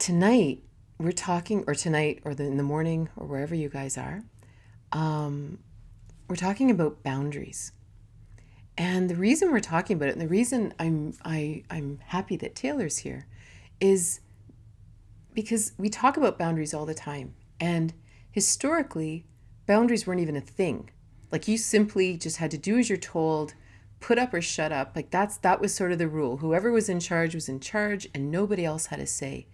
tonight we're talking, or tonight, or in the morning, or wherever you guys are, we're talking about boundaries. And the reason we're talking about it, and the reason I'm happy that Taylor's here, is because we talk about boundaries all the time. And historically, boundaries weren't even a thing. Like, you simply just had to do as you're told, put up or shut up. Like, that was sort of the rule. Whoever was in charge, and nobody else had a say.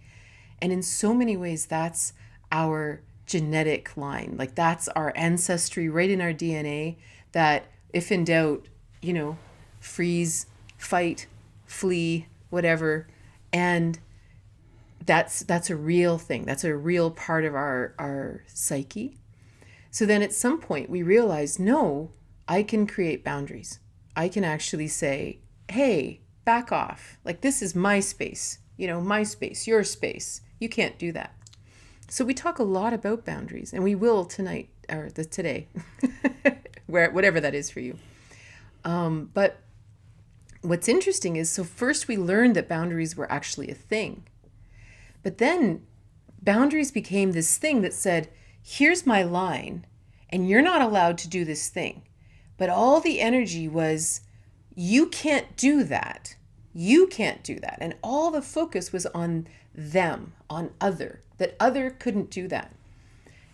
And in so many ways, that's our genetic line. Like, that's our ancestry right in our DNA, that if in doubt, freeze, fight, flee, whatever. And that's a real thing. That's a real part of our psyche. So then at some point we realize, no, I can create boundaries. I can actually say, hey, back off. Like, this is my space, my space, your space. You can't do that. So we talk a lot about boundaries, and we will tonight, or today, whatever that is for you. But what's interesting is, so first we learned that boundaries were actually a thing. But then boundaries became this thing that said, here's my line, and you're not allowed to do this thing. But all the energy was, you can't do that. You can't do that. And all the focus was on them, on other, that other couldn't do that.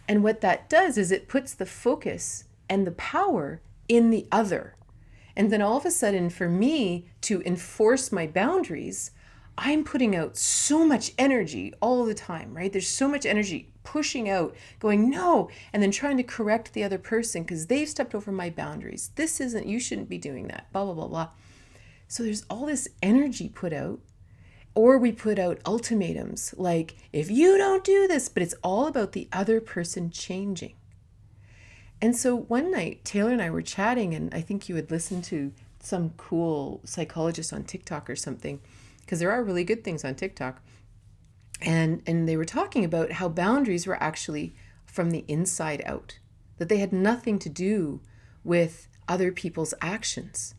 And what that does is it puts the focus and the power in the other. And then all of a sudden, for me to enforce my boundaries, I'm putting out so much energy all the time, right? There's so much energy pushing out, going, no, and then trying to correct the other person because they've stepped over my boundaries. You shouldn't be doing that, blah, blah, blah, blah. So there's all this energy put out, or we put out ultimatums like, if you don't do this, but it's all about the other person changing. And so one night, Taylor and I were chatting, and I think you had listened to some cool psychologist on TikTok or something, because there are really good things on TikTok. And they were talking about how boundaries were actually from the inside out, that they had nothing to do with other people's actions,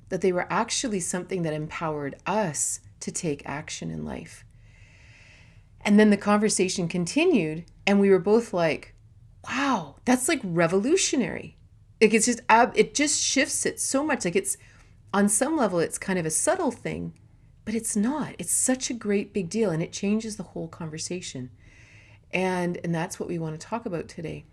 that they were actually something that empowered us to take action in life. And then the conversation continued, and we were both like, wow, that's like revolutionary. Like, it's just, it just shifts it so much. Like, it's, on some level, it's kind of a subtle thing, but it's not. It's such a great big deal, and it changes the whole conversation. And that's what we want to talk about today.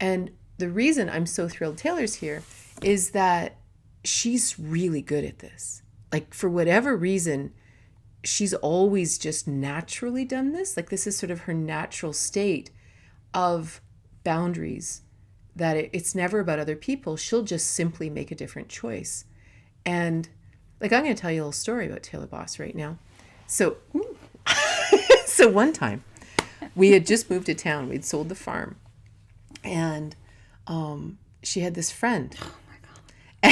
And the reason I'm so thrilled Taylor's here is that she's really good at this. Like, for whatever reason, she's always just naturally done this. Like, this is sort of her natural state of boundaries, that it's never about other people. She'll just simply make a different choice. And like, I'm going to tell you a little story about Taylor Boss right now. So, so one time we had just moved to town. We'd sold the farm, and she had this friend. Oh my God.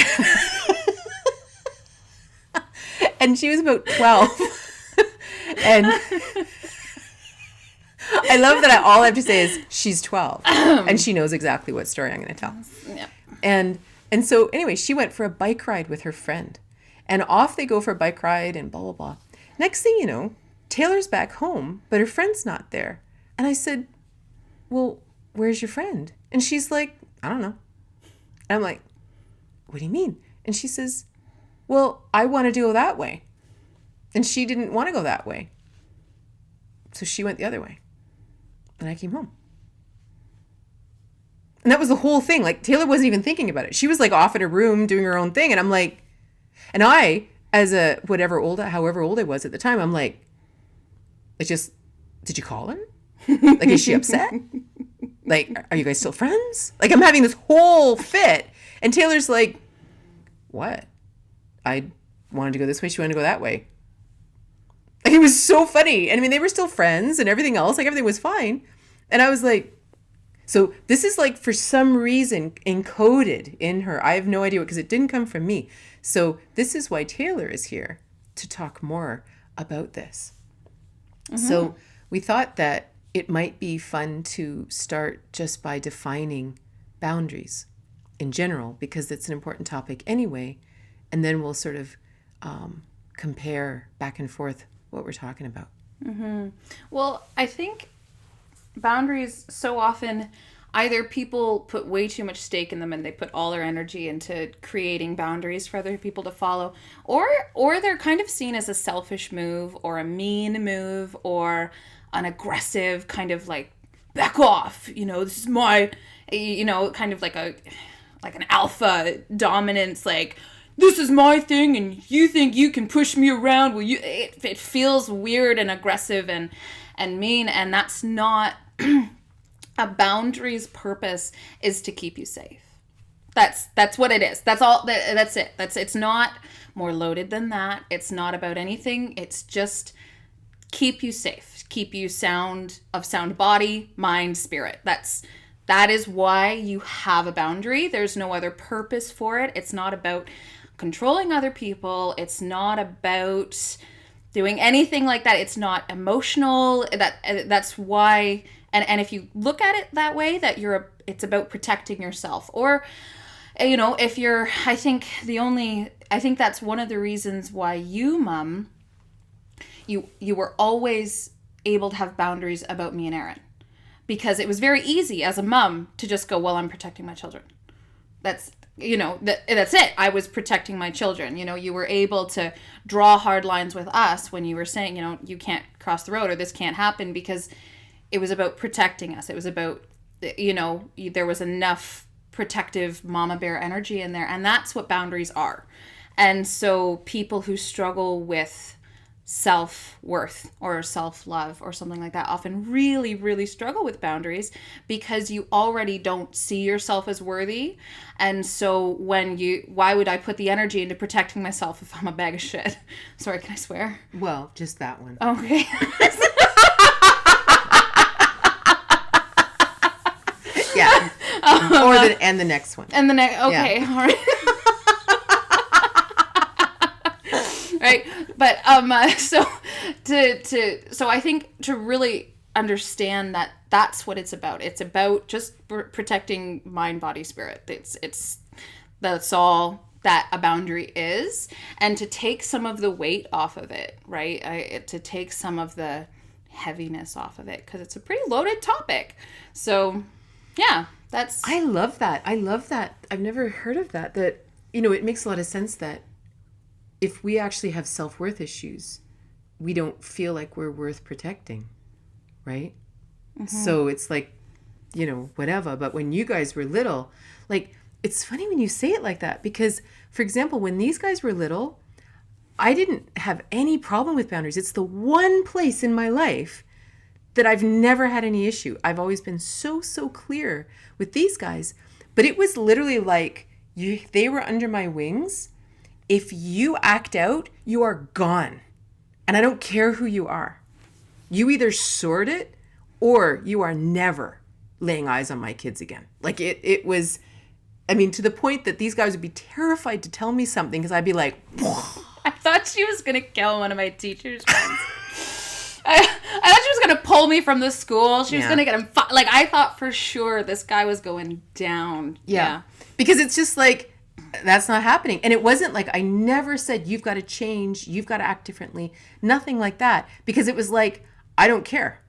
And she was about 12. And I love that all I have to say is she's 12 and she knows exactly what story I'm going to tell. Yep. And so anyway, she went for a bike ride with her friend, and off they go for a bike ride and blah, blah, blah. Next thing you know, Taylor's back home, but her friend's not there. And I said, well, where's your friend? And she's like, I don't know. And I'm like, what do you mean? And she says, well, I want to go that way. And she didn't want to go that way. So she went the other way. And I came home. And that was the whole thing. Like, Taylor wasn't even thinking about it. She was like off in her room doing her own thing. And I'm like, and I, as a however old I was at the time, I'm like, it's just, did you call her? Like, is she upset? Like, are you guys still friends? Like, I'm having this whole fit. And Taylor's like, what? I wanted to go this way. She wanted to go that way. Like, it was so funny. And I mean, they were still friends and everything else. Like, everything was fine. And I was like, so this is like, for some reason, encoded in her. I have no idea what, because it didn't come from me. So this is why Taylor is here, to talk more about this. Mm-hmm. So we thought that it might be fun to start just by defining boundaries in general, because it's an important topic anyway. And then we'll sort of compare back and forth what we're talking about. Well, I think boundaries so often either people put way too much stake in them and they put all their energy into creating boundaries for other people to follow, or they're kind of seen as a selfish move or a mean move or an aggressive kind of like back off, this is my, kind of like an alpha dominance, like this is my thing and you think you can push me around. Well, it feels weird and aggressive and mean, and that's not a boundary's purpose is to keep you safe. That's what it is. That's all. That's it. It's not more loaded than that. It's not about anything. It's just keep you safe, keep you sound body, mind, spirit. That is why you have a boundary. There's no other purpose for it. It's not about controlling other people. It's not about doing anything like that. It's not emotional. That's why. And if you look at it that way, it's about protecting yourself. Or, if you're, I think that's one of the reasons why you, Mom, you were always able to have boundaries about me and Aaron. Because it was very easy as a mom to just go, well, I'm protecting my children. That's it. I was protecting my children. You were able to draw hard lines with us when you were saying, you can't cross the road or this can't happen, because it was about protecting us. It was about, there was enough protective mama bear energy in there. And that's what boundaries are. And so people who struggle with self-worth or self-love or something like that often really, really struggle with boundaries because you already don't see yourself as worthy. And so why would I put the energy into protecting myself if I'm a bag of shit? Sorry, can I swear? Well, just that one. Okay. Yeah. And the next one. And the next, okay, yeah. All right. Right, but so I think to really understand that that's what it's about. It's about just protecting mind, body, spirit. That's all that a boundary is, and to take some of the weight off of it, right? To take some of the heaviness off of it, because it's a pretty loaded topic. So, yeah, I love that. I've never heard of that. That it makes a lot of sense that if we actually have self-worth issues, we don't feel like we're worth protecting, right? Mm-hmm. So it's like, whatever. But when you guys were little, like, it's funny when you say it like that, because, for example, when these guys were little, I didn't have any problem with boundaries. It's the one place in my life that I've never had any issue. I've always been so clear with these guys. But it was literally like they were under my wings. If you act out, you are gone. And I don't care who you are. You either sort it or you are never laying eyes on my kids again. Like it was, to the point that these guys would be terrified to tell me something because I'd be like, I thought she was going to kill one of my teacher's friends. I thought she was going to pull me from the school. She was going to get him. I thought for sure this guy was going down. Yeah. Because it's just like, that's not happening. And it wasn't like I never said, you've got to change, you've got to act differently. Nothing like that. Because it was like, I don't care.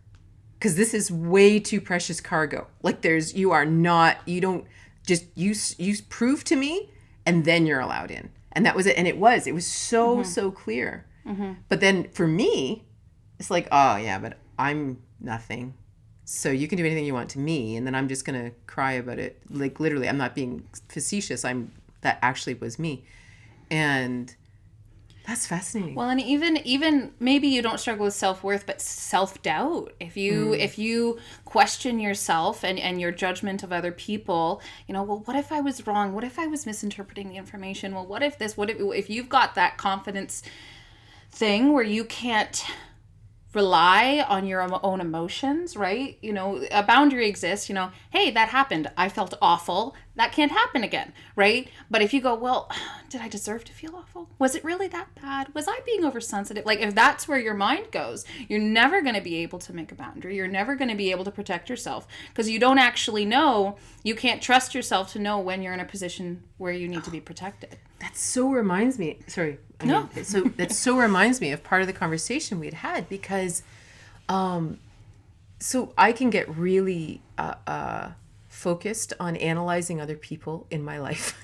Because this is way too precious cargo. Like you don't just, you prove to me and then you're allowed in. And that was it. And it was so clear. Mm-hmm. But then for me, it's like, oh yeah, but I'm nothing. So you can do anything you want to me. And then I'm just going to cry about it. Like literally, I'm not being facetious. That actually was me. And that's fascinating. Well, and even maybe you don't struggle with self-worth, but self-doubt. If you question yourself and your judgment of other people, well, what if I was wrong? What if I was misinterpreting the information? Well, what if you've got that confidence thing where you can't rely on your own emotions, right? A boundary exists, hey, that happened. I felt awful. That can't happen again, right? But if you go, well, did I deserve to feel awful? Was it really that bad? Was I being oversensitive? Like, if that's where your mind goes, you're never going to be able to make a boundary. You're never going to be able to protect yourself because you don't actually know. You can't trust yourself to know when you're in a position where you need to be protected. That so reminds me, sorry. That so reminds me of part of the conversation we'd had, because So I can get really focused on analyzing other people in my life.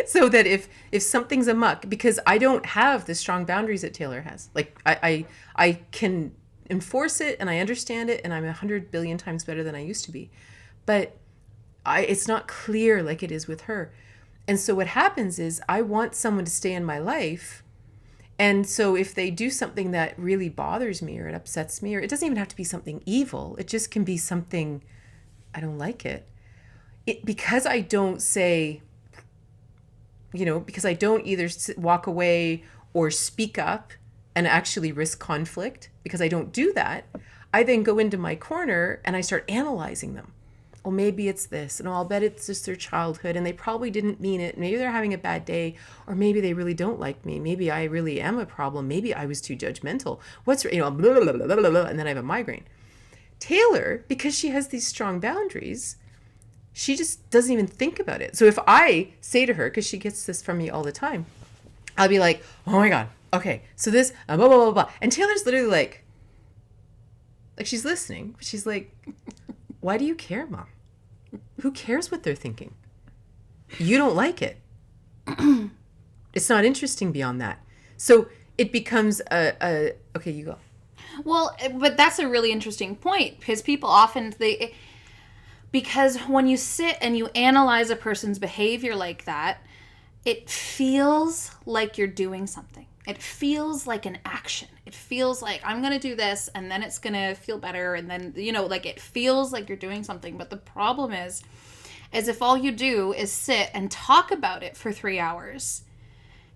So that if something's amuck, because I don't have the strong boundaries that Taylor has. Like I can enforce it and I understand it and I'm 100 billion times better than I used to be. But it's not clear like it is with her. And so what happens is I want someone to stay in my life. And so if they do something that really bothers me or it upsets me, or it doesn't even have to be something evil, it just can be something I don't like it. Because I don't say, because I don't either walk away or speak up and actually risk conflict, because I don't do that, I then go into my corner and I start analyzing them. Well, maybe it's this, and I'll bet it's just their childhood, and they probably didn't mean it. Maybe they're having a bad day, or maybe they really don't like me. Maybe I really am a problem. Maybe I was too judgmental. Blah, blah, blah, blah, blah, blah, and then I have a migraine. Taylor, because she has these strong boundaries, she just doesn't even think about it. So if I say to her, because she gets this from me all the time, I'll be like, oh my God, okay, so this, blah, blah, blah, blah. And Taylor's literally like she's listening. She's like, why do you care, Mom? Who cares what they're thinking? You don't like it. It's not interesting beyond that. So it becomes okay, you go. Well, but that's a really interesting point, because people often, because when you sit and you analyze a person's behavior like that, it feels like you're doing something. It feels like an action. It feels like I'm going to do this and then it's going to feel better. And then, it feels like you're doing something. But the problem is if all you do is sit and talk about it for 3 hours,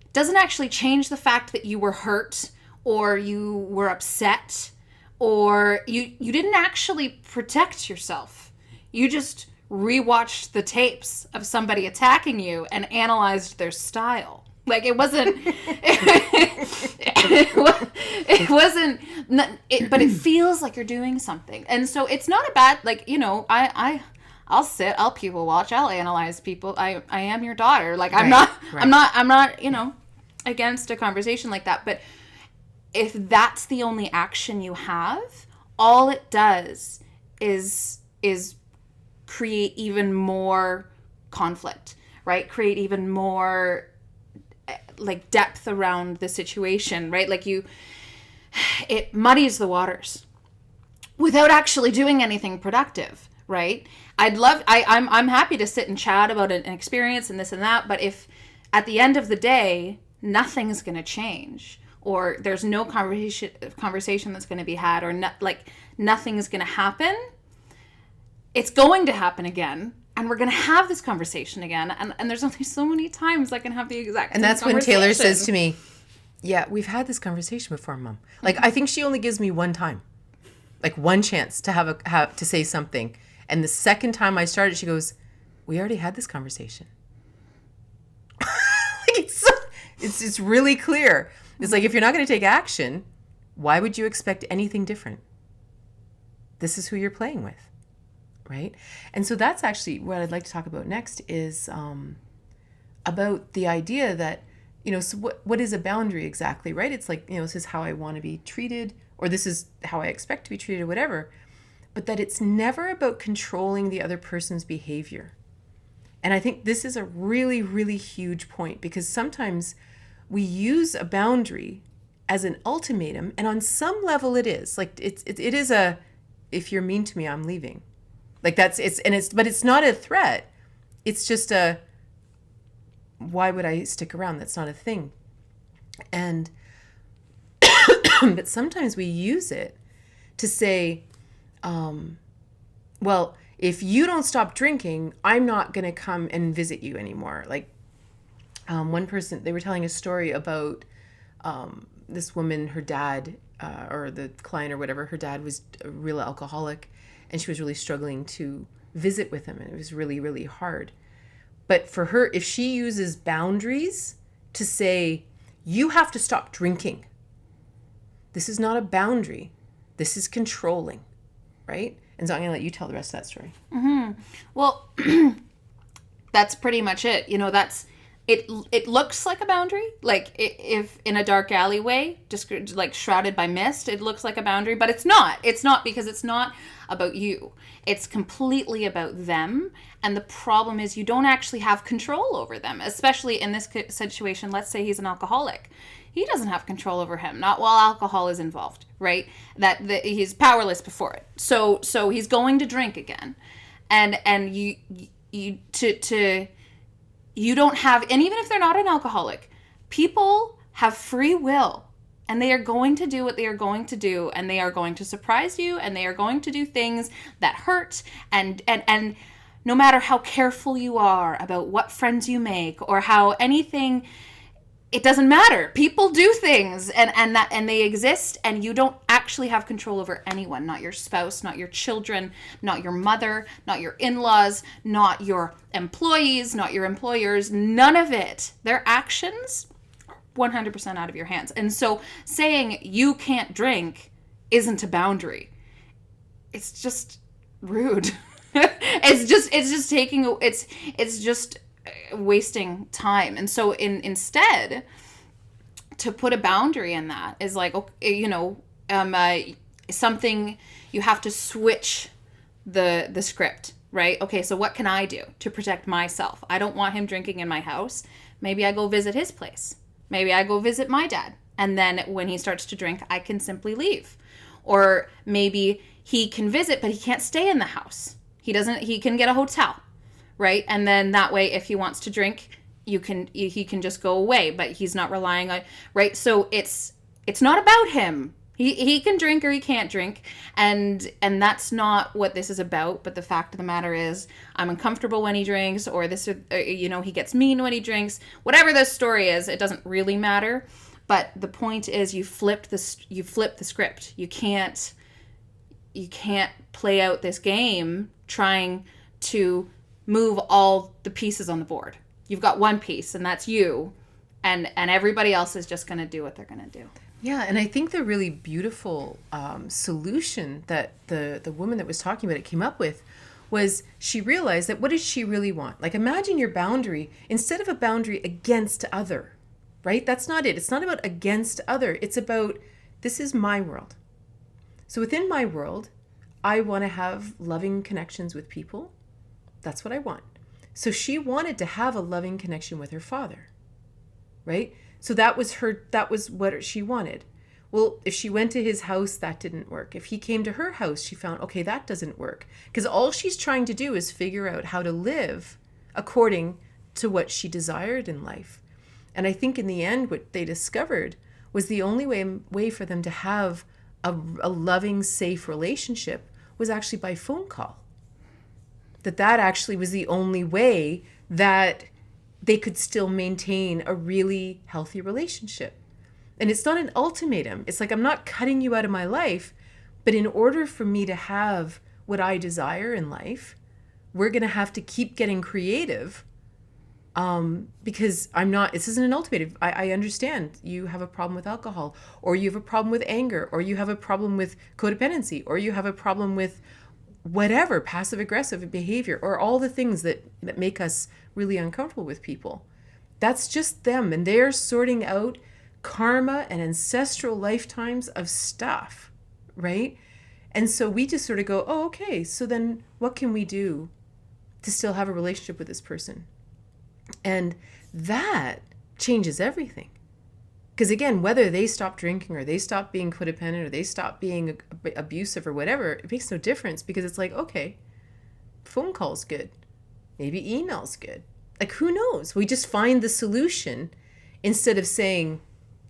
it doesn't actually change the fact that you were hurt or you were upset or you didn't actually protect yourself. You just rewatched the tapes of somebody attacking you and analyzed their style. Like, it wasn't, it wasn't, but it feels like you're doing something. And so it's not a bad, I'll sit, I'll people watch, I'll analyze people. I am your daughter. Like, I'm not, against a conversation like that. But if that's the only action you have, all it does is create even more conflict, right? Create even more depth around the situation, right? It muddies the waters without actually doing anything productive, right? I'm happy to sit and chat about an experience and this and that, but if at the end of the day, nothing's going to change, or there's no conversation that's going to be had, or nothing is going to happen, it's going to happen again. And we're going to have this conversation again. And there's only so many times I can have the exact same conversation. And that's when Taylor says to me, yeah, we've had this conversation before, Mom. I think she only gives me one time. One chance to have to say something. And the second time I started, she goes, we already had this conversation. It's really clear. It's if you're not going to take action, why would you expect anything different? This is who you're playing with. Right? And so that's actually what I'd like to talk about next is about the idea that, so what is a boundary exactly, right? It's this is how I want to be treated, or this is how I expect to be treated, or whatever. But that it's never about controlling the other person's behavior. And I think this is a really, really huge point, because sometimes we use a boundary as an ultimatum, and on some level it is. It is a, if you're mean to me, I'm leaving. But it's not a threat. It's just why would I stick around? That's not a thing. And, but sometimes we use it to say, well, if you don't stop drinking, I'm not going to come and visit you anymore. One person, they were telling a story about this woman, her dad, or the client or whatever, her dad was a real alcoholic. And she was really struggling to visit with him. And it was really, really hard. But for her, if she uses boundaries to say, you have to stop drinking, this is not a boundary. This is controlling, right? And so I'm going to let you tell the rest of that story. Mm-hmm. Well, that's pretty much it. it looks like a boundary, like if in a dark alleyway, just like shrouded by mist, it looks like a boundary, but it's not because it's not about you. It's completely about them, and the problem is you don't actually have control over them, especially in this situation. Let's say he's an alcoholic. He doesn't have control over him, not while alcohol is involved, right? That he's powerless before it. So he's going to drink again, and you don't have, and even if they're not an alcoholic, people have free will, and they are going to do what they are going to do, and they are going to surprise you, and they are going to do things that hurt, and no matter how careful you are about what friends you make or how anything, it doesn't matter. People do things, and they exist, and you don't actually have control over anyone. Not your spouse, not your children, not your mother, not your in-laws, not your employees, not your employers. None of it. Their actions, 100% out of your hands. And so saying you can't drink isn't a boundary. It's just rude. it's just wasting time. And so instead, to put a boundary in that is like, something you have to switch the script, right? Okay, so what can I do to protect myself? I don't want him drinking in my house. Maybe I go visit his place. Maybe I go visit my dad. And then when he starts to drink, I can simply leave. Or maybe he can visit, but he can't stay in the house. He can get a hotel. Right? And then that way, if he wants to drink, he can just go away, but he's not relying on, right? So it's not about him. He can drink or he can't drink. And that's not what this is about. But the fact of the matter is, I'm uncomfortable when he drinks, or he gets mean when he drinks. Whatever the story is, it doesn't really matter. But the point is, you flip the script. You can't play out this game trying to move all the pieces on the board. You've got one piece, and that's you, and everybody else is just going to do what they're going to do. Yeah, and I think the really beautiful solution that the woman that was talking about it came up with was she realized that what does she really want? Like, imagine your boundary, instead of a boundary against other, right? That's not it. It's not about against other. It's about, this is my world. So within my world, I want to have loving connections with people. That's what I want. So she wanted to have a loving connection with her father, right? So that was what she wanted. Well, if she went to his house, that didn't work. If he came to her house, she found, okay, that doesn't work. Because all she's trying to do is figure out how to live according to what she desired in life. And I think in the end, what they discovered was the only way for them to have a loving, safe relationship was actually by phone call. That actually was the only way that they could still maintain a really healthy relationship. And it's not an ultimatum. It's like, I'm not cutting you out of my life, but in order for me to have what I desire in life, we're going to have to keep getting creative, because this isn't an ultimatum. I understand you have a problem with alcohol, or you have a problem with anger, or you have a problem with codependency, or you have a problem with whatever, passive aggressive behavior, or all the things that make us really uncomfortable with people. That's just them, and they're sorting out karma and ancestral lifetimes of stuff, right? And so we just sort of go, oh, okay, so then what can we do to still have a relationship with this person? And that changes everything. Because again, whether they stop drinking or they stop being codependent or they stop being abusive or whatever, it makes no difference, because it's like, okay, phone call's good. Maybe email's good. Like, who knows? We just find the solution instead of saying,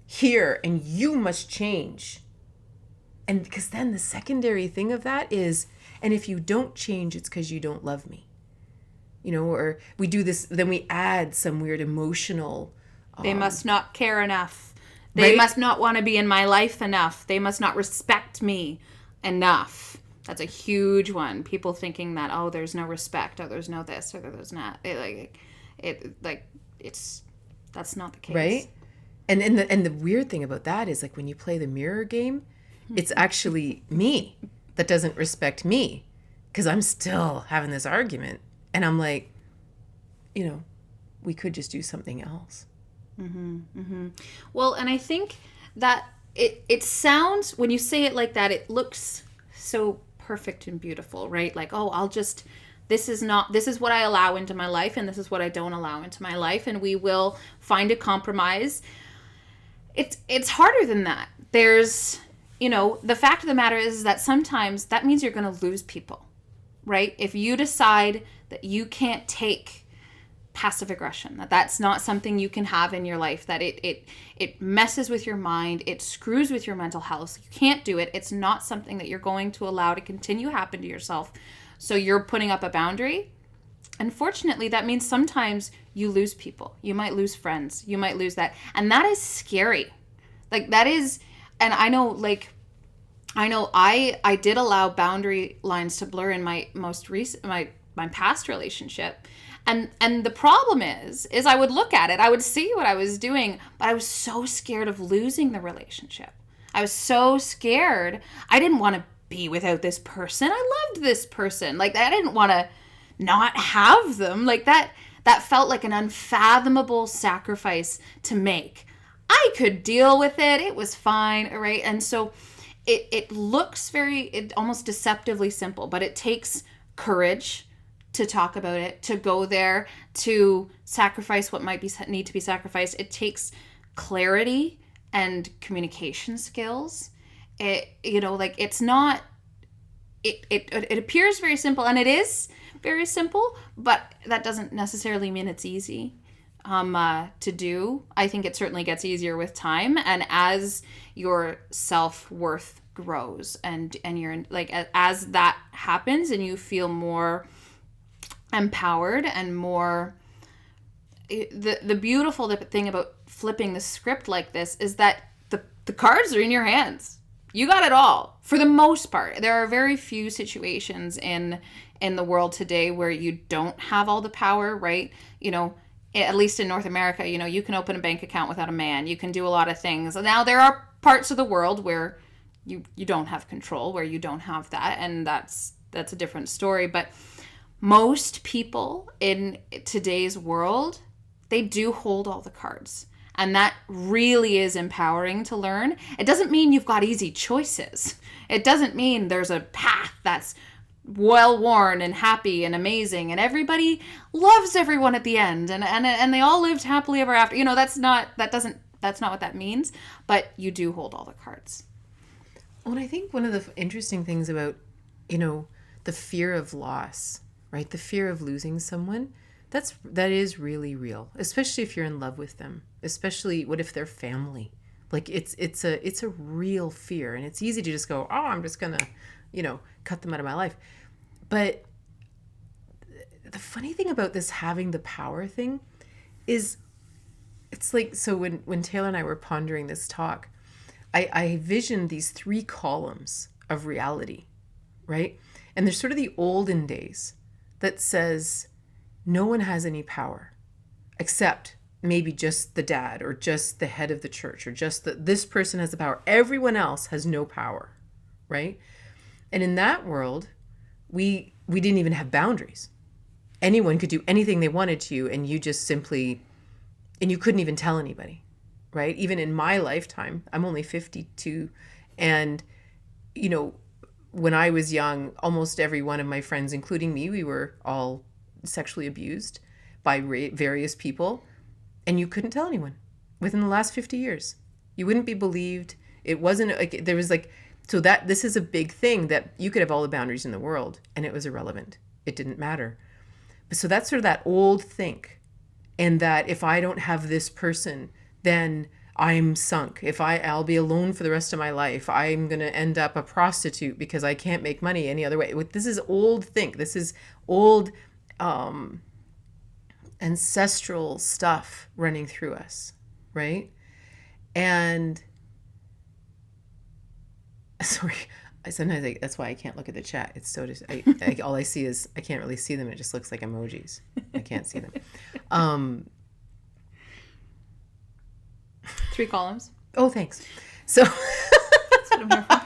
here, and you must change. And because then the secondary thing of that is, and if you don't change, it's because you don't love me. Or we do this, then we add some weird emotional... They must not care enough. They must not want to be in my life enough. They must not respect me enough. That's a huge one. People thinking that, oh, there's no respect, or there's no this, or there's not. That's not the case. Right? And the weird thing about that is, like, when you play the mirror game, it's actually me that doesn't respect me, because I'm still having this argument. And I'm like, we could just do something else. Well, and I think that it sounds, when you say it like that, it looks so perfect and beautiful, right? Like, oh, this is what I allow into my life, and this is what I don't allow into my life, and we will find a compromise. It's harder than that. There's, the fact of the matter is that sometimes that means you're going to lose people, right? If you decide that you can't take passive aggression, that's not something you can have in your life, that it messes with your mind, it screws with your mental health, you can't do it, it's not something that you're going to allow to continue happen to yourself, so you're putting up a boundary. Unfortunately, that means sometimes you lose people, you might lose friends, you might lose that, and that is scary. Like, that is, and I know I did allow boundary lines to blur in my most recent, my past relationship. And the problem is I would look at it, I would see what I was doing, but I was so scared of losing the relationship. I was so scared. I didn't want to be without this person. I loved this person. Like, I didn't want to not have them. Like, that felt like an unfathomable sacrifice to make. I could deal with it. It was fine, right? And so it looks almost deceptively simple, but it takes courage to talk about it, to go there, to sacrifice what might need to be sacrificed. It takes clarity and communication skills. It's not, it appears very simple, and it is very simple, but that doesn't necessarily mean it's easy to do. I think it certainly gets easier with time, and as your self-worth grows, and you're like, as that happens and you feel more empowered and more, the beautiful thing about flipping the script like this is that the cards are in your hands. You got it all for the most part. There are very few situations in the world today where you don't have all the power, right? At least in North America, you can open a bank account without a man. You can do a lot of things. Now there are parts of the world where you don't have control, where you don't have that, and that's a different story. But most people in today's world, they do hold all the cards. And that really is empowering to learn. It doesn't mean you've got easy choices. It doesn't mean there's a path that's well-worn and happy and amazing and everybody loves everyone at the end and they all lived happily ever after. That's not what that means, but you do hold all the cards. Well, and I think one of the interesting things about, the fear of loss, right? The fear of losing someone, that is really real, especially if you're in love with them, especially what if they're family. Like, it's a real fear, and it's easy to just go, oh, I'm just gonna, cut them out of my life. But the funny thing about this having the power thing is, it's like, so when Taylor and I were pondering this talk, I visioned these 3 columns of reality, right? And there's sort of the olden days that says no one has any power except maybe just the dad or just the head of the church or just this person has the power. Everyone else has no power, right? And in that world, we didn't even have boundaries. Anyone could do anything they wanted to you, and you just simply, and you couldn't even tell anybody, right? Even in my lifetime, I'm only 52, and when I was young, almost every one of my friends, including me, we were all sexually abused by various people, and you couldn't tell anyone. Within the last 50 years, you wouldn't be believed. It wasn't like there was like, so that this is a big thing, that you could have all the boundaries in the world and it was irrelevant. It didn't matter. So that's sort of that old think, and that if I don't have this person, then I'm sunk. I'll be alone for the rest of my life. I'm going to end up a prostitute because I can't make money any other way. This is old think. This is old ancestral stuff running through us, right? And sorry, sometimes that's why I can't look at the chat. It's so all I see is, I can't really see them. It just looks like emojis. I can't see them. 3 columns. Oh, thanks. So, That's what I'm here for.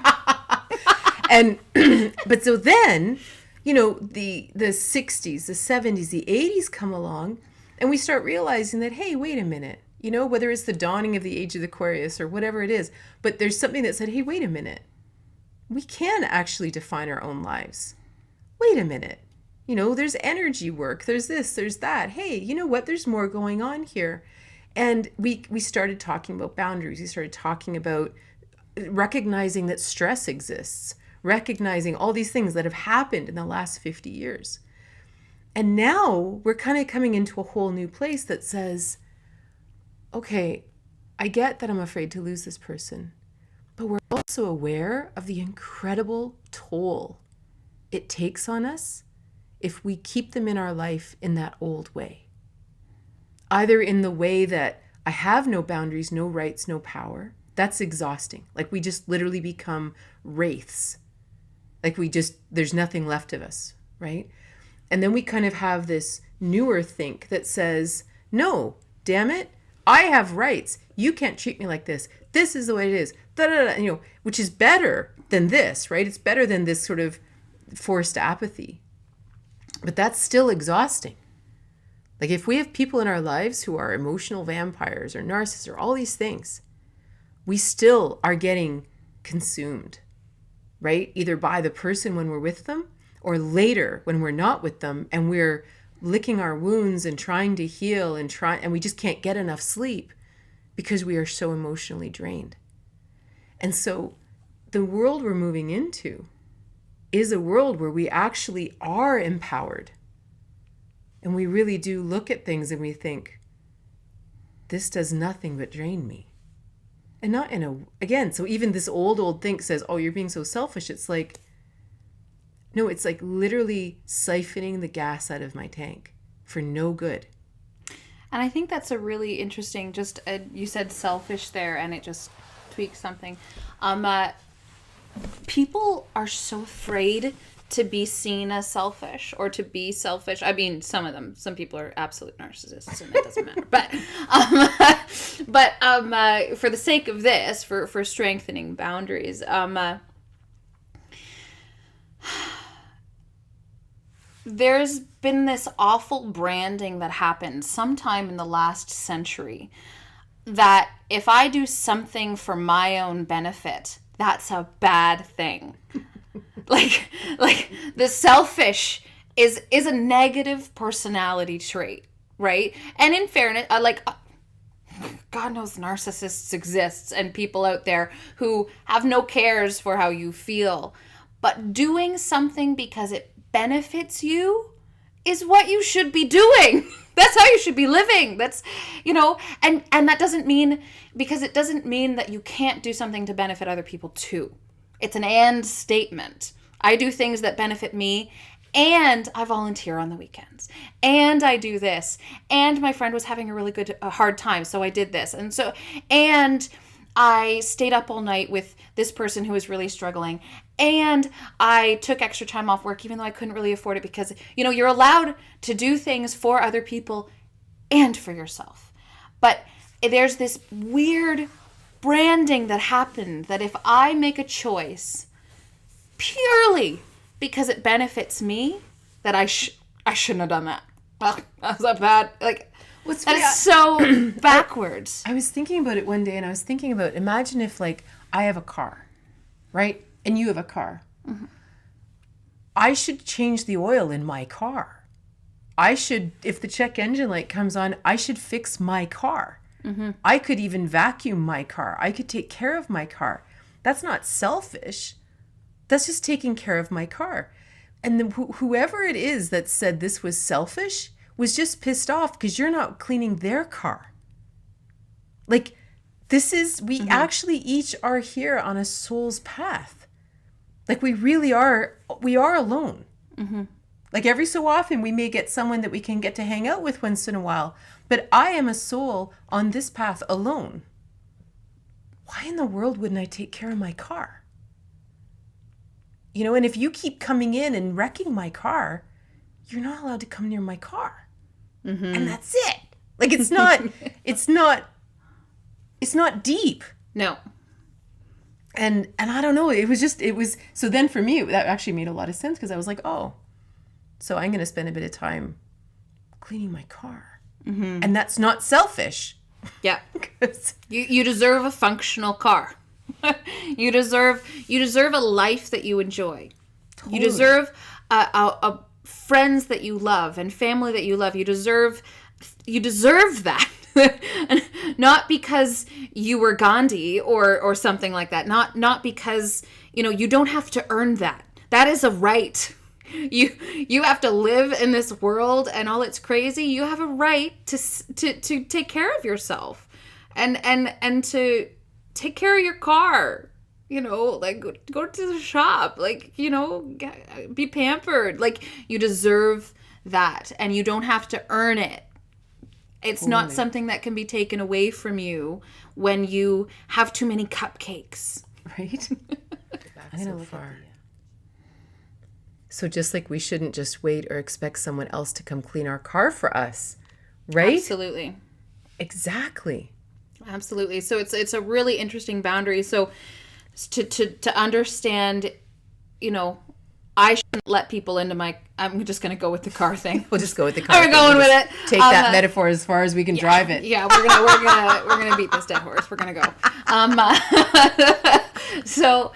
and, but so then, the 60s, the 70s, the 80s come along, And we start realizing that, hey, wait a minute, you know, whether it's the dawning of the age of the Aquarius or whatever it is, but there's something that said, hey, wait a minute, we can actually define our own lives. Wait a minute. You know, there's energy work, there's this, there's that. Hey, you know what? There's more going on here. And we started talking about boundaries. We started talking about recognizing that stress exists, recognizing all these things that have happened in the last 50 years. And now we're kind of coming into a whole new place that says, okay, I get that I'm afraid to lose this person, but we're also aware of the incredible toll it takes on us if we keep them in our life in that old way. Either in the way that I have no boundaries, no rights, no power. That's exhausting. Like we just literally become wraiths. Like there's nothing left of us, right? And then we kind of have this newer think that says, no, damn it, I have rights. You can't treat me like this. This is the way it is. Da, da, da, you know, which is better than this, right? It's better than this sort of forced apathy. But that's still exhausting. Like if we have people in our lives who are emotional vampires or narcissists or all these things, we still are getting consumed, right? Either by the person when we're with them or later when we're not with them and we're licking our wounds and trying to heal and we just can't get enough sleep because we are so emotionally drained. And so the world we're moving into is a world where we actually are empowered. And we really do look at things and we think, this does nothing but drain me. And not in a, again, so even this old thing says, oh, you're being so selfish. It's like, no, it's like literally siphoning the gas out of my tank for no good. And I think that's a really interesting, just you said selfish there and it just tweaked something. People are so afraid to be seen as selfish or to be selfish. I mean, some of them, some people are absolute narcissists and it doesn't matter. But for the sake of this, for strengthening boundaries, there's been this awful branding that happened sometime in the last century that if I do something for my own benefit, that's a bad thing. like the selfish is a negative personality trait, right? And in fairness, God knows narcissists exist and people out there who have no cares for how you feel. But doing something because it benefits you is what you should be doing. That's how you should be living. That's, you know, and that doesn't mean, because it doesn't mean that you can't do something to benefit other people too. It's an and statement. I do things that benefit me, and I volunteer on the weekends, and I do this, and my friend was having a really hard time, so I did this, and I stayed up all night with this person who was really struggling, and I took extra time off work even though I couldn't really afford it, because, you know, you're allowed to do things for other people and for yourself. But there's this weird branding that happened that if I make a choice purely because it benefits me, that I shouldn't have done that. That's a bad, like, that's so backwards. I was thinking about it one day, and I was thinking about, imagine if, like, I have a car, right? And you have a car. Mm-hmm. I should change the oil in my car. I should, if the check engine light comes on, I should fix my car. Mm-hmm. I could even vacuum my car. I could take care of my car. That's not selfish. That's just taking care of my car. And whoever it is that said this was selfish was just pissed off because you're not cleaning their car. Like, this is, we mm-hmm. actually each are here on a soul's path. Like, we really are, we are alone. Mm-hmm. Like, every so often we may get someone that we can get to hang out with once in a while. But I am a soul on this path alone. Why in the world wouldn't I take care of my car? You know, and if you keep coming in and wrecking my car, you're not allowed to come near my car. Mm-hmm. And that's it. Like, it's not deep. No. And I don't know, so then for me, that actually made a lot of sense, because I was like, oh, so I'm going to spend a bit of time cleaning my car. And that's not selfish. Yeah. 'Cause- You deserve a functional car. You deserve a life that you enjoy. Totally. You deserve a friends that you love and family that you love. You deserve that. Not because you were Gandhi or something like that. Not because, you don't have to earn that. That is a right. You have to live in this world and all it's crazy. You have a right to take care of yourself and to take care of your car. Like go to the shop, like, be pampered. Like, you deserve that and you don't have to earn it. It's not something that can be taken away from you when you have too many cupcakes. Right? I'm going to look far. So just like we shouldn't just wait or expect someone else to come clean our car for us, right? Absolutely. Exactly. Absolutely. So it's a really interesting boundary. So to understand, I shouldn't let people into my. I'm just going to go with the car thing. We'll just go with the car. We're going with it. Take that metaphor as far as we can drive it. Yeah, we're gonna beat this dead horse. We're gonna go. So,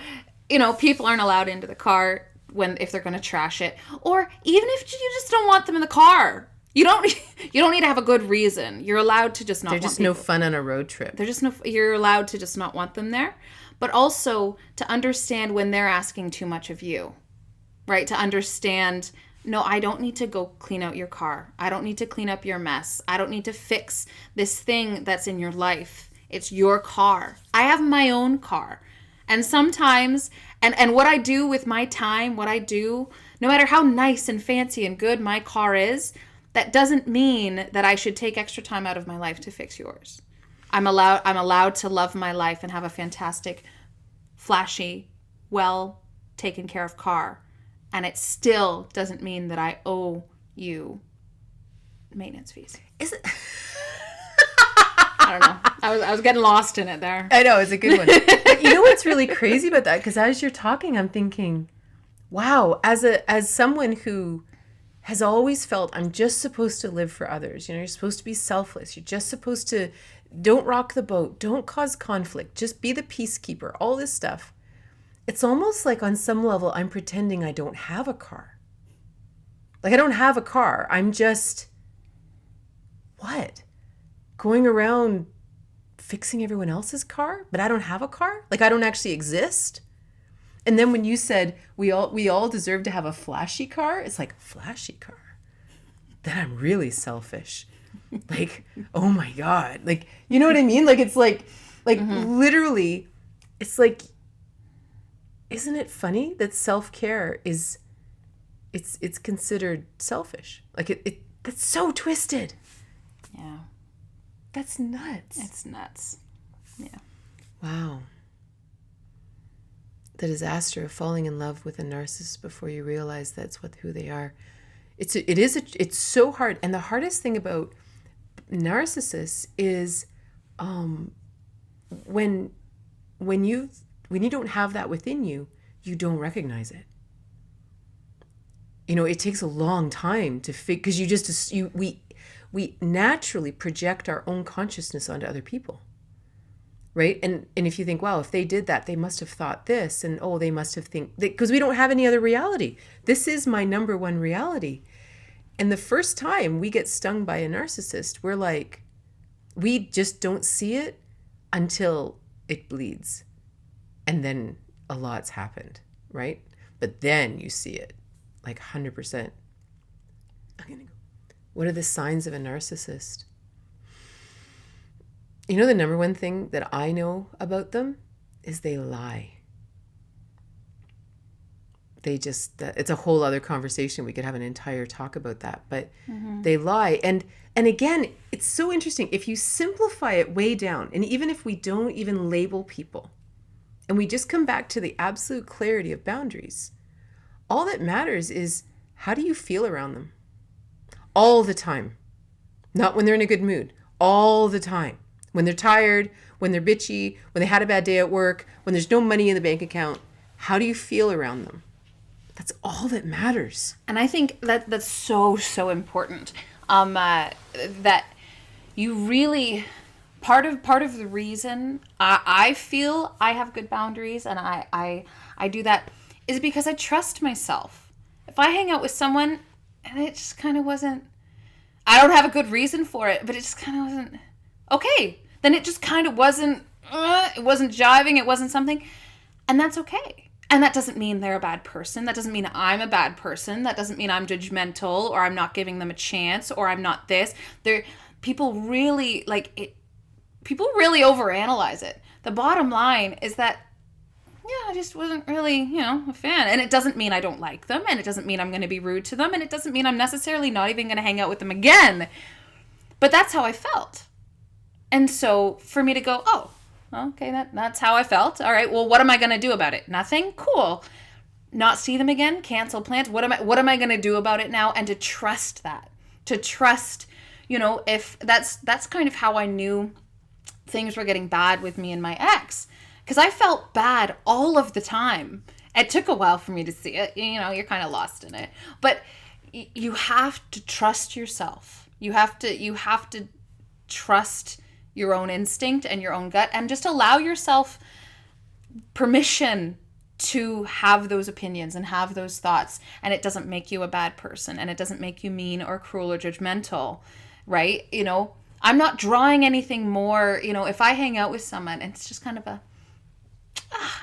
people aren't allowed into the car if they're gonna trash it, or even if you just don't want them in the car. You don't need to have a good reason. You're allowed to just not. They're just no fun on a road trip. You're allowed to just not want them there, but also to understand when they're asking too much of you, right? To understand. No, I don't need to go clean out your car. I don't need to clean up your mess. I don't need to fix this thing that's in your life. It's your car. I have my own car. And sometimes, and what I do with my time, no matter how nice and fancy and good my car is, that doesn't mean that I should take extra time out of my life to fix yours. I'm allowed to love my life and have a fantastic, flashy, well taken care of car. And it still doesn't mean that I owe you maintenance fees. Is it? I don't know. I was getting lost in it there. I know, it's a good one. But you know what's really crazy about that? Because as you're talking, I'm thinking, wow, as someone who has always felt I'm just supposed to live for others. You're supposed to be selfless. You're just supposed to don't rock the boat. Don't cause conflict. Just be the peacekeeper. All this stuff. It's almost like on some level, I'm pretending I don't have a car. Like I don't have a car. I'm just, going around fixing everyone else's car, but I don't have a car? Like I don't actually exist? And then when you said we all deserve to have a flashy car, it's like, flashy car? Then I'm really selfish. Like, oh my God. Like, you know what I mean? Like it's like literally, it's like, isn't it funny that self-care is it's considered selfish? Like that's so twisted. Yeah. That's nuts. It's nuts. Yeah. Wow. The disaster of falling in love with a narcissist before you realize that's who they are. It's so hard. And the hardest thing about narcissists is when you don't have that within you, you don't recognize it. It takes a long time to because we naturally project our own consciousness onto other people, right? And if you think, wow, if they did that, they must have thought this, and they must have because we don't have any other reality. This is my number one reality. And the first time we get stung by a narcissist, we're like, we just don't see it until it bleeds. And then a lot's happened, right? But then you see it, like 100%. I'm gonna go. What are the signs of a narcissist? The number one thing that I know about them is they lie. It's a whole other conversation. We could have an entire talk about that, but they lie. And again, it's so interesting. If you simplify it way down, and even if we don't even label people, and we just come back to the absolute clarity of boundaries, all that matters is how do you feel around them? All the time. Not when they're in a good mood. All the time. When they're tired, when they're bitchy, when they had a bad day at work, when there's no money in the bank account. How do you feel around them? That's all that matters. And I think that's so important. That you really, part of the reason I feel I have good boundaries and I do that is because I trust myself. If I hang out with someone and it just kind of wasn't, I don't have a good reason for it, but it just kind of wasn't okay, then it just kind of wasn't, it wasn't jiving, it wasn't something, and that's okay. And that doesn't mean they're a bad person. That doesn't mean I'm a bad person. That doesn't mean I'm judgmental or I'm not giving them a chance or I'm not this. People really people really overanalyze it. The bottom line is that, yeah, I just wasn't really, a fan. And it doesn't mean I don't like them, and it doesn't mean I'm going to be rude to them, and it doesn't mean I'm necessarily not even going to hang out with them again. But that's how I felt. And so for me to go, oh, okay, that's how I felt. All right, well, what am I going to do about it? Nothing? Cool. Not see them again? Cancel plans? What am I going to do about it now? And to trust that. To trust, if that's kind of how I knew things were getting bad with me and my ex. Because I felt bad all of the time. It took a while for me to see it. You're kind of lost in it. But you have to trust yourself. You have to trust your own instinct and your own gut, and just allow yourself permission to have those opinions and have those thoughts. And it doesn't make you a bad person, and it doesn't make you mean or cruel or judgmental, right? I'm not drawing anything more, if I hang out with someone and it's just kind of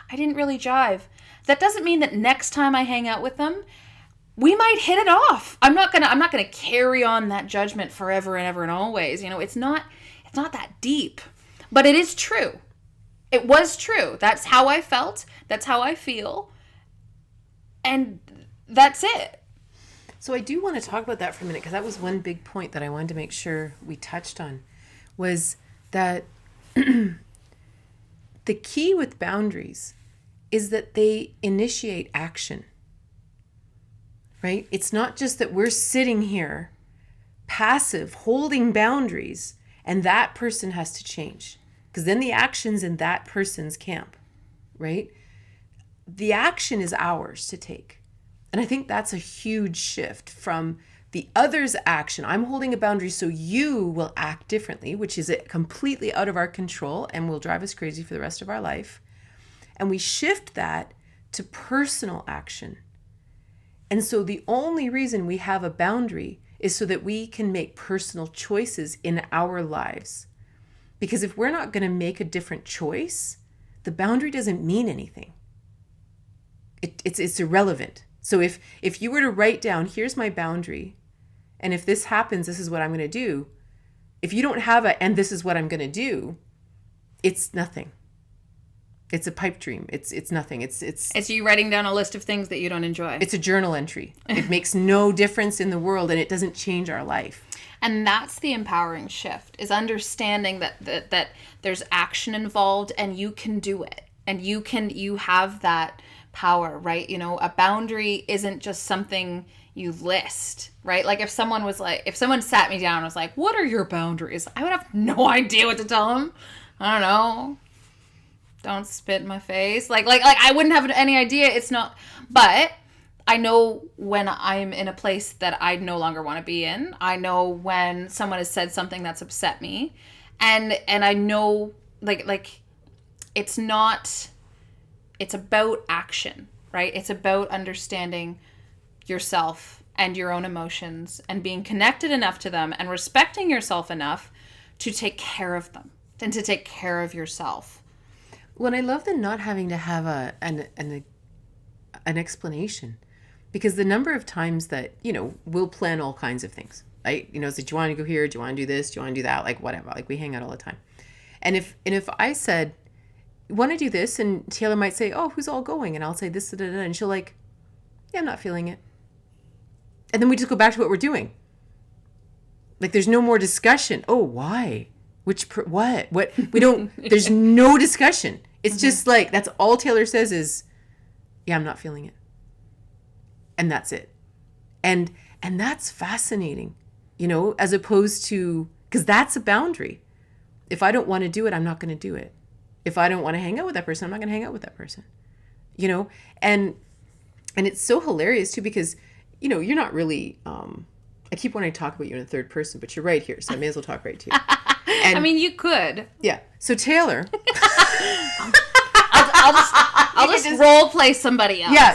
I didn't really jive. That doesn't mean that next time I hang out with them, we might hit it off. I'm not gonna carry on that judgment forever and ever and always. It's not that deep, but it is true. It was true. That's how I felt. That's how I feel. And that's it. So I do want to talk about that for a minute, because that was one big point that I wanted to make sure we touched on, was that the key with boundaries is that they initiate action, right? It's not just that we're sitting here passive, holding boundaries, and that person has to change, because then the action's in that person's camp, right? The action is ours to take. And I think that's a huge shift from the other's action. I'm holding a boundary so you will act differently, which is completely out of our control and will drive us crazy for the rest of our life. And we shift that to personal action. And so the only reason we have a boundary is so that we can make personal choices in our lives. Because if we're not going to make a different choice, the boundary doesn't mean anything. It's irrelevant. So if you were to write down, here's my boundary, and if this happens, this is what I'm going to do. If you don't have and this is what I'm going to do, it's nothing. It's a pipe dream. It's nothing. It's you writing down a list of things that you don't enjoy. It's a journal entry. It makes no difference in the world, and it doesn't change our life. And that's the empowering shift, is understanding that there's action involved, and you can do it, and you have that power, right? A boundary isn't just something you list, right? Like if someone sat me down and was like, what are your boundaries? I would have no idea what to tell them. I don't know. Don't spit in my face. Like I wouldn't have any idea. It's not, but I know when I'm in a place that I no longer want to be in. I know when someone has said something that's upset me, and I know like it's about action, right? It's about understanding yourself and your own emotions and being connected enough to them and respecting yourself enough to take care of them and to take care of yourself. Well, and I love the not having to have an explanation, because the number of times that, we'll plan all kinds of things, right? So do you want to go here? Do you want to do this? Do you want to do that? Like whatever, like we hang out all the time. And if I said, want to do this, and Taylor might say, oh, who's all going? And I'll say this, da, da, da, and she'll yeah, I'm not feeling it. And then we just go back to what we're doing. Like there's no more discussion. Oh, why? What? We don't, there's no discussion. It's just that's all Taylor says is, yeah, I'm not feeling it. And that's it. And that's fascinating, as opposed to, because that's a boundary. If I don't want to do it, I'm not going to do it. If I don't want to hang out with that person, I'm not going to hang out with that person, and it's so hilarious too, because, you're not really, I keep wanting to talk about you in the third person, but you're right here. So I may as well talk right to you. I mean, you could. Yeah. So Taylor. I'll just role play somebody else. Yeah.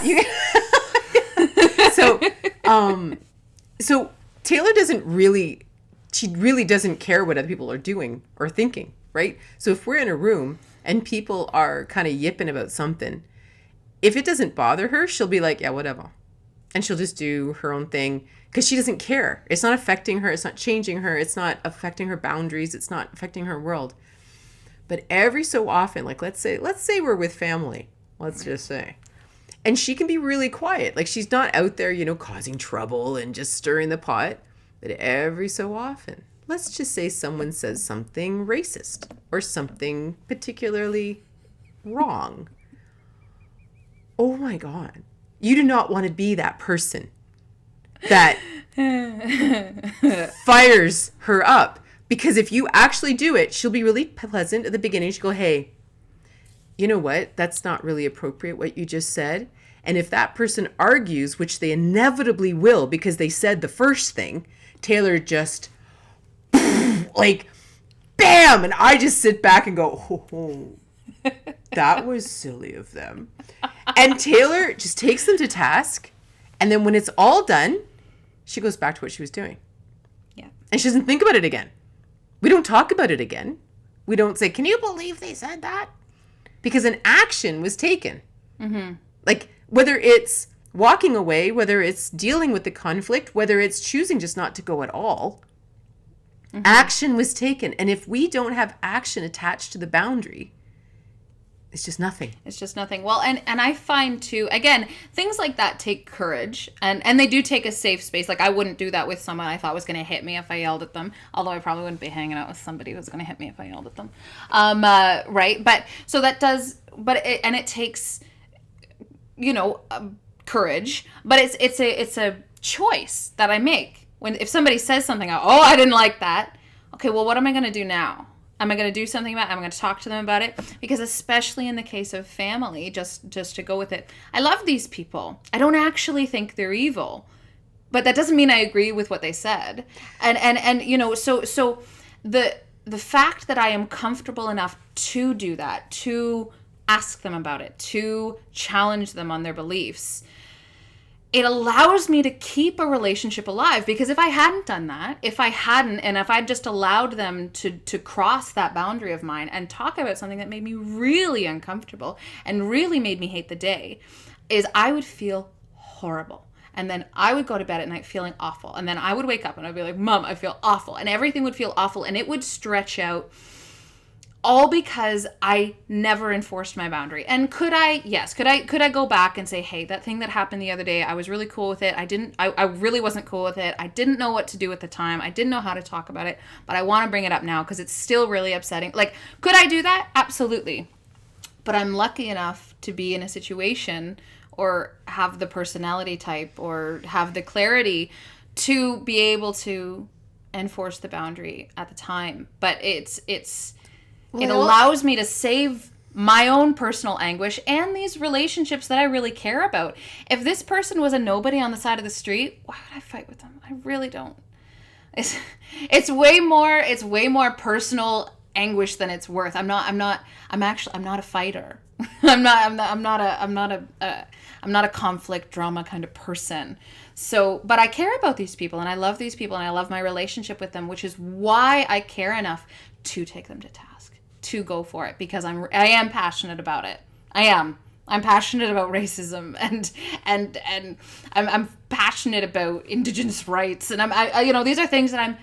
So Taylor she really doesn't care what other people are doing or thinking, right? So if we're in a room and people are kind of yipping about something, if it doesn't bother her, she'll be like, yeah, whatever. And she'll just do her own thing because she doesn't care. It's not affecting her. It's not changing her. It's not affecting her boundaries. It's not affecting her world. But every so often, like let's say we're with family, let's just say, and she can be really quiet. Like she's not out there, causing trouble and just stirring the pot. But every so often, let's just say someone says something racist or something particularly wrong. Oh my God. You do not want to be that person that fires her up. Because if you actually do it, she'll be really pleasant at the beginning. She'll go, hey, you know what? That's not really appropriate what you just said. And if that person argues, which they inevitably will because they said the first thing, Taylor just like, bam! And I just sit back and go, oh, that was silly of them. And Taylor just takes them to task. And then when it's all done, she goes back to what she was doing. Yeah. And she doesn't think about it again. We don't talk about it again. We don't say, can you believe they said that? Because an action was taken. Mm-hmm. Like, whether it's walking away, whether it's dealing with the conflict, whether it's choosing just not to go at all, action was taken. And if we don't have action attached to the boundary, it's just nothing. It's just nothing. Well, and I find too, again, things like that take courage and they do take a safe space. Like I wouldn't do that with someone I thought was going to hit me if I yelled at them. Although I probably wouldn't be hanging out with somebody who was going to hit me if I yelled at them. Right. But so that does, it takes, courage, but it's a choice that I make. If somebody says something, I didn't like that. Okay, well, what am I going to do now? Am I going to do something about it? I'm going to talk to them about it. Because especially in the case of family, just to go with it, I love these people. I don't actually think they're evil. But that doesn't mean I agree with what they said. And so the fact that I am comfortable enough to do that, to ask them about it, to challenge them on their beliefs, it allows me to keep a relationship alive. Because if I hadn't done that, if I'd just allowed them to cross that boundary of mine and talk about something that made me really uncomfortable and really made me hate the day, is I would feel horrible. And then I would go to bed at night feeling awful. And then I would wake up and I'd be like, Mom, I feel awful. And everything would feel awful. And it would stretch out, all because I never enforced my boundary. And could I go back and say, hey, that thing that happened the other day, I was really cool with it. I really wasn't cool with it. I didn't know what to do at the time. I didn't know how to talk about it, but I want to bring it up now because it's still really upsetting. Like, could I do that? Absolutely. But I'm lucky enough to be in a situation or have the personality type or have the clarity to be able to enforce the boundary at the time. But it allows me to save my own personal anguish and these relationships that I really care about. If this person was a nobody on the side of the street, why would I fight with them? I really don't. It's way more personal anguish than it's worth. I'm not a fighter. I'm not a conflict drama kind of person. So, but I care about these people and I love these people and I love my relationship with them, which is why I care enough to take them to task, to go for it, because I am passionate about it. I'm passionate about racism and I'm passionate about Indigenous rights, and these are things that I'm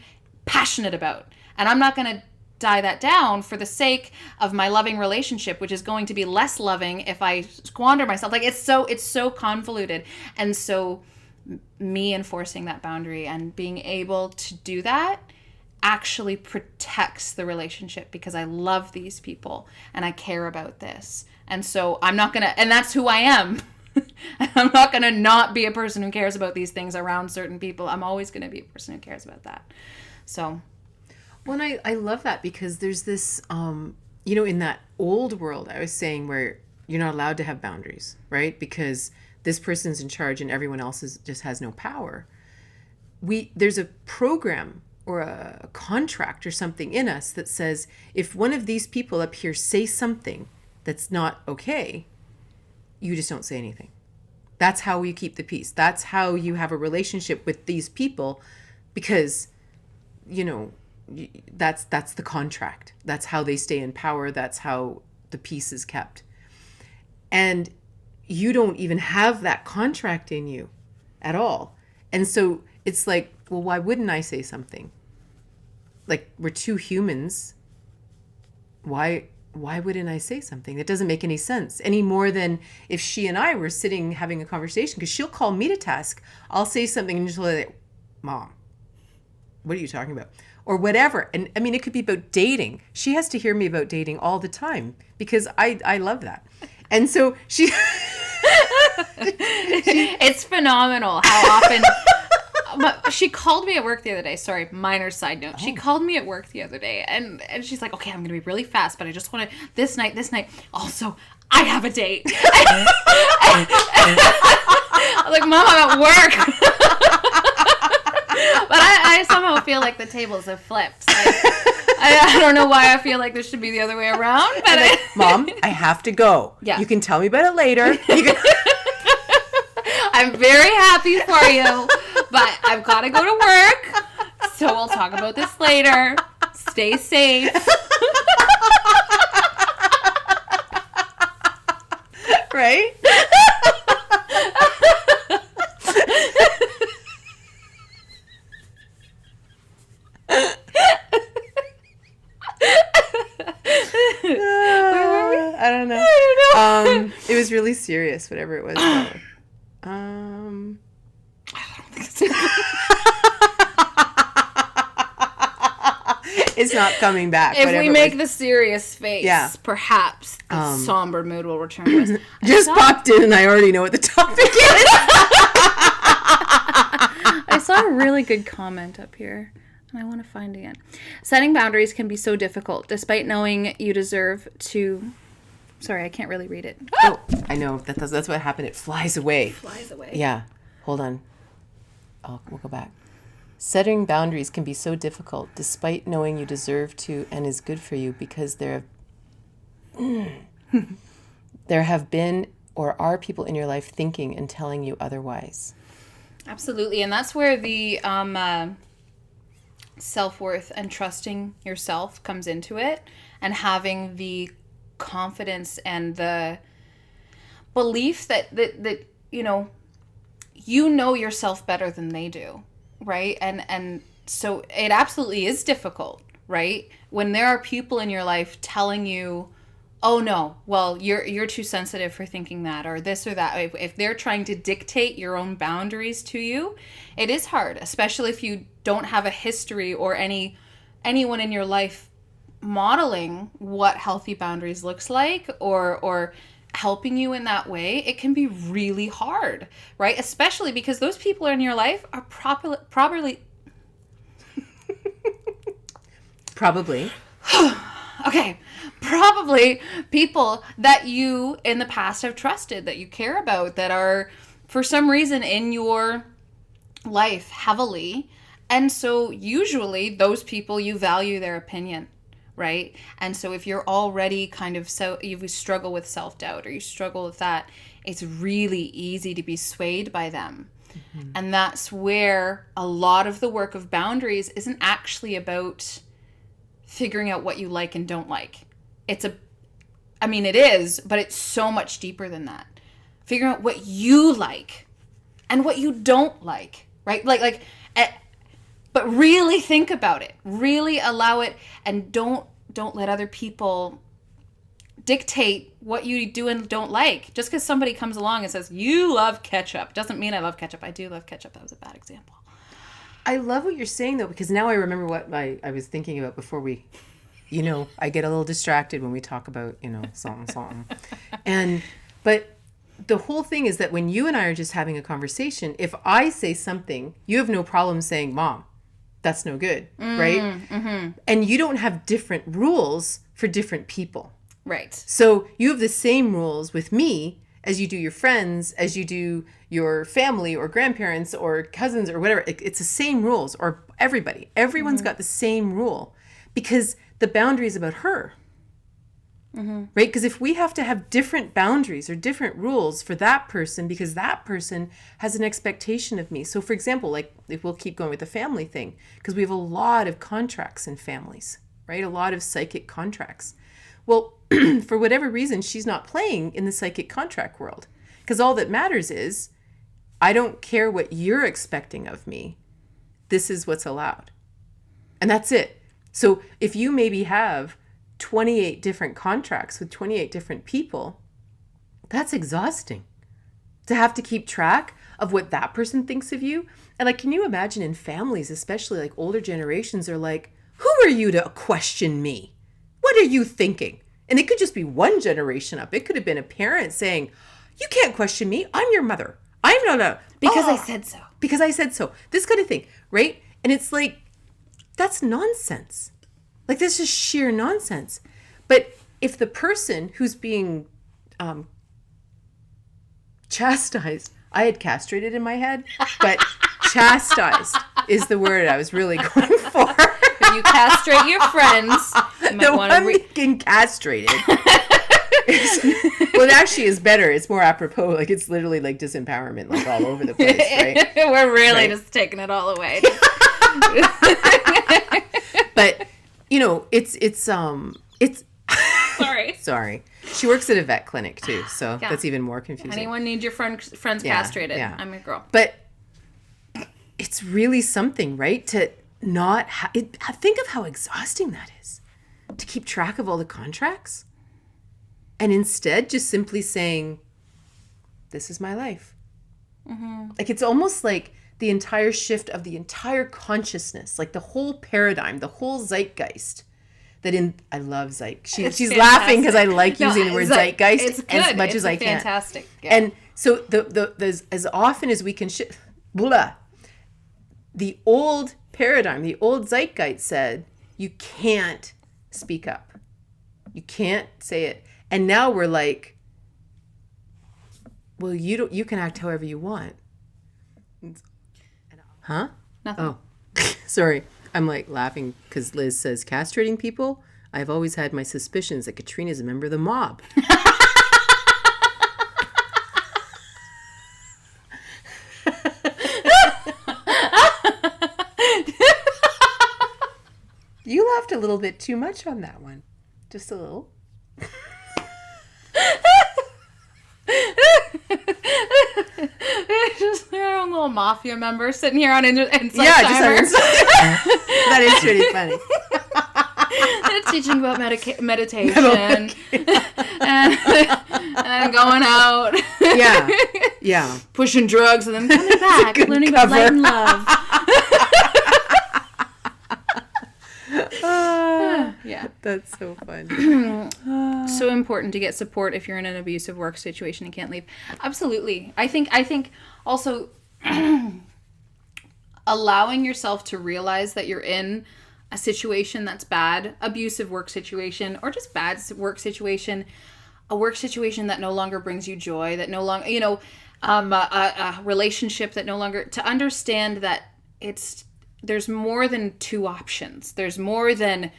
passionate about, and I'm not going to die that down for the sake of my loving relationship, which is going to be less loving if I squander myself. Like it's so convoluted, and so me enforcing that boundary and being able to do that actually protects the relationship because I love these people and I care about this. And so I'm not going to, and that's who I am. I'm not going to not be a person who cares about these things around certain people. I'm always going to be a person who cares about that. So. Well, I love that because there's this, in that old world I was saying where you're not allowed to have boundaries, right? Because this person's in charge and everyone else just has no power. There's a program a contract or something in us that says if one of these people up here say something that's not okay, you just don't say anything. That's how you keep the peace. That's how you have a relationship with these people, because, you know, that's the contract. That's how they stay in power. That's how the peace is kept. And you don't even have that contract in you at all. And so it's like, well, why wouldn't I say something? Like, we're two humans. Why wouldn't I say something? It doesn't make any sense any more than if she and I were sitting having a conversation, because she'll call me to task. I'll say something and she'll say, Mom, what are you talking about? Or whatever. And I mean, it could be about dating. She has to hear me about dating all the time because I love that. And so she... It's phenomenal how often... She called me at work the other day. Sorry, minor side note. She called me at work the other day, and she's like, okay, I'm going to be really fast, but I just want to... This night. Also, I have a date. I was like, Mom, I'm at work. But I somehow feel like the tables have flipped. I don't know why I feel like this should be the other way around. But like, Mom, I have to go. Yeah. You can tell me about it later. I'm very happy for you, but I've got to go to work. So we'll talk about this later. Stay safe. Right? Where were we? I don't know. It was really serious, whatever it was. It's not coming back. If we make the serious face, perhaps the somber mood will return to us. Just popped in and I already know what the topic is. I saw a really good comment up here, and I want to find it again. Setting boundaries can be so difficult, despite knowing you deserve to... Sorry, I can't really read it. Oh, I know. That's what happened. It flies away. Flies away. Yeah. Hold on. We'll go back. Setting boundaries can be so difficult, despite knowing you deserve to and is good for you, because there have been or are people in your life thinking and telling you otherwise. Absolutely. And that's where the self-worth and trusting yourself comes into it, and having the confidence and the belief that you know yourself better than they do, right? And so it absolutely is difficult, right? When there are people in your life telling you, oh no, well, you're too sensitive for thinking that, or this or that. If they're trying to dictate your own boundaries to you, it is hard, especially if you don't have a history or anyone in your life modeling what healthy boundaries looks like, or helping you in that way. It can be really hard, right? Especially because those people in your life are probably people that you in the past have trusted, that you care about, that are for some reason in your life heavily. And so usually those people, you value their opinion, right? And so if you're already you struggle with self-doubt, or you struggle with that, it's really easy to be swayed by them. Mm-hmm. And that's where a lot of the work of boundaries isn't actually about figuring out what you like and don't like. It is, but it's so much deeper than that. Figuring out what you like and what you don't like, right? But really think about it. Really allow it, and don't let other people dictate what you do and don't like. Just because somebody comes along and says, you love ketchup, doesn't mean I love ketchup. I do love ketchup. That was a bad example. I love what you're saying, though, because now I remember what I was thinking about before we... I get a little distracted when we talk about, something. But the whole thing is that when you and I are just having a conversation, if I say something, you have no problem saying, Mom, that's no good, right? Mm-hmm. And you don't have different rules for different people. Right. So you have the same rules with me as you do your friends, as you do your family or grandparents or cousins or whatever. It's the same rules, or everybody. Everyone's got the same rule because the boundary is about her. Right? Because if we have to have different boundaries or different rules for that person because that person has an expectation of me. So for example, like if we'll keep going with the family thing, because we have a lot of contracts in families, right? A lot of psychic contracts. Well, for whatever reason, she's not playing in the psychic contract world because all that matters is I don't care what you're expecting of me. This is what's allowed. And that's it. So if you maybe have 28 different contracts with 28 different people, that's exhausting to have to keep track of what that person thinks of you. And like, can you imagine in families, especially like older generations are like, who are you to question me? What are you thinking? And it could just be one generation up. It could have been a parent saying, you can't question me. I'm your mother. I'm not a... Because I said so. Because I said so. This kind of thing, right? And it's like, that's nonsense. Like, that's just sheer nonsense. But if the person who's being chastised, I had castrated in my head, but chastised is the word I was really going for. If you castrate your friends, you might The want one to being castrated. Well, it actually is better. It's more apropos. Like, it's literally like disempowerment, like all over the place, right? We're really Right. just taking it all away. But, you know, it's Sorry. She works at a vet clinic too, so Yeah. that's even more confusing. Anyone need your friends Yeah, castrated? yeah. I'm your girl. But it's really something, right? To not think of how exhausting that is. To keep track of all the contracts. And instead just simply saying, this is my life. Like, it's almost like the entire shift of the entire consciousness, like the whole paradigm, the whole zeitgeist. I love zeitgeist. She's laughing because I like using the word zeitgeist as much as I can. Fantastic. Yeah. And so the as often as we can the old paradigm, the old zeitgeist said, you can't speak up. You can't say it. And now we're like, well, you can act however you want. Huh? Nothing. Oh, sorry. I'm like laughing because Liz says, castrating people? I've always had my suspicions that Katrina's a member of the mob. You laughed a little bit too much on that one. Just a little. Just their own little mafia member sitting here on Inside Yeah, Timer. just that is pretty funny. They're teaching about meditation and going out. Yeah. Pushing drugs and then coming back, learning about light and love. Yeah. That's so fun. So important to get support if you're in an abusive work situation and can't leave. Absolutely. I think also allowing yourself to realize that you're in a situation that's bad, abusive work situation, or just bad work situation, a work situation that no longer brings you joy, that no longer, a relationship that no longer, to understand that there's more than two options. There's more than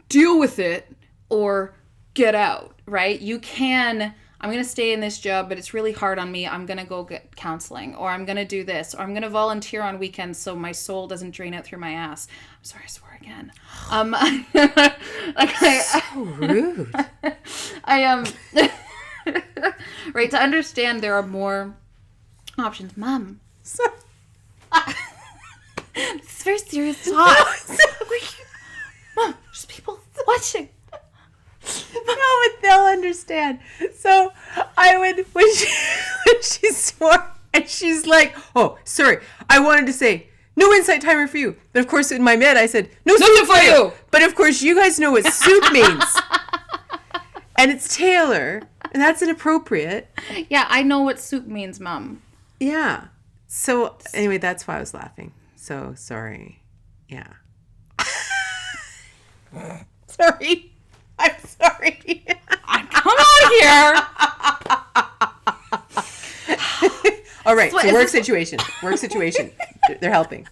deal with it or get out, right? You can, I'm going to stay in this job, but it's really hard on me. I'm going to go get counseling, or I'm going to do this, or I'm going to volunteer on weekends so my soul doesn't drain out through my ass. I'm sorry, I swore again. So rude. Right, to understand there are more options. Mom. It's very serious talk. Mom, there's people watching. No, but they'll understand. So I would, when she swore, and she's like, oh, sorry, I wanted to say, no insight timer for you. But of course, in my head, I said, no soup for you. But of course, you guys know what soup means. And it's Taylor, and that's inappropriate. Yeah, I know what soup means, Mom. Yeah. So anyway, that's why I was laughing. So sorry. Yeah. Sorry. I'm sorry. Come on here. All right. What So is work this- situation. Work situation. They're helping.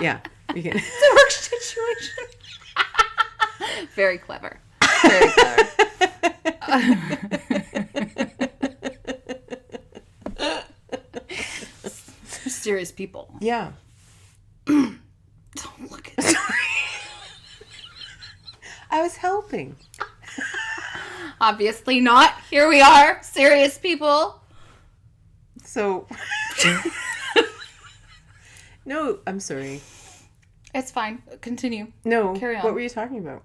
Yeah. You can. It's a work situation. Very clever. Very clever. Serious people. Yeah. Don't look at me. I was helping. Obviously not. Here we are. Serious people. So. No, I'm sorry. It's fine. Continue. No. Carry on. What were you talking about?